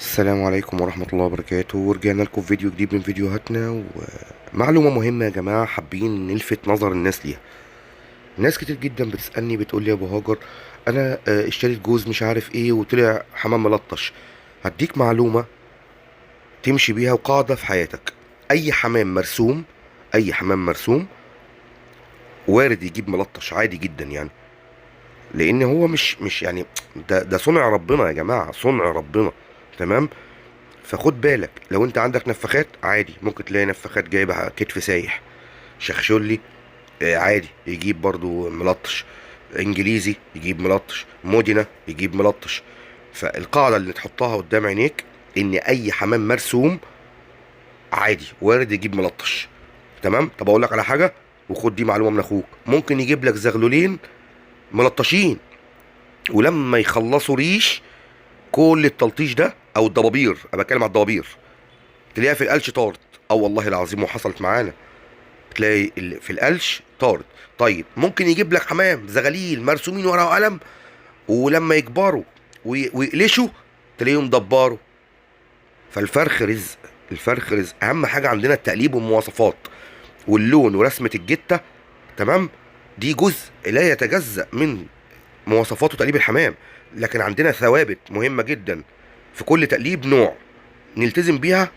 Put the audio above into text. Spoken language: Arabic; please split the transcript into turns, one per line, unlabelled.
السلام عليكم ورحمة الله وبركاته، ورجعنا لكم في فيديو جديد من فيديوهاتنا. ومعلومة مهمة يا جماعة حابين نلفت نظر الناس ليها. ناس كتير جدا بتسألني بتقول لي يا ابو هاجر، انا اشتريت جوز مش عارف ايه وطلع حمام ملطش. هديك معلومة تمشي بيها وقاعدة في حياتك. اي حمام مرسوم، اي حمام مرسوم وارد يجيب ملطش عادي جدا يعني. لان هو مش يعني ده صنع ربنا يا جماعة، صنع ربنا. تمام. فخد بالك لو انت عندك نفخات عادي ممكن تلاقي نفخات جايبه كتف سايح. شخشولي عادي يجيب برضو ملطش. انجليزي يجيب ملطش، مودينا يجيب ملطش. فالقاعده اللي تحطها قدام عينيك ان اي حمام مرسوم عادي وارد يجيب ملطش. تمام. طب اقول لك على حاجه، وخد دي معلومه من اخوك، ممكن يجيب لك زغلولين ملطشين ولما يخلصوا ريش كل التلطيش ده او الضبابير، انا بتكلم على الضبابير، تلاقيها في القلش طارت. اه والله العظيم وحصلت معانا. تلاقي في القلش طارت. طيب ممكن يجيب لك حمام زغاليل مرسومين ورقه وقلم ولما يكبروا ويقلشوا تلاقيهم دباروا. فالفرخ رزق. الفرخ رزق. اهم حاجه عندنا التقليب والمواصفات واللون ورسمه الجته. تمام. دي جزء لا يتجزأ من مواصفات وتقليب الحمام. لكن عندنا ثوابت مهمه جدا في كل تقليب نوع نلتزم بيها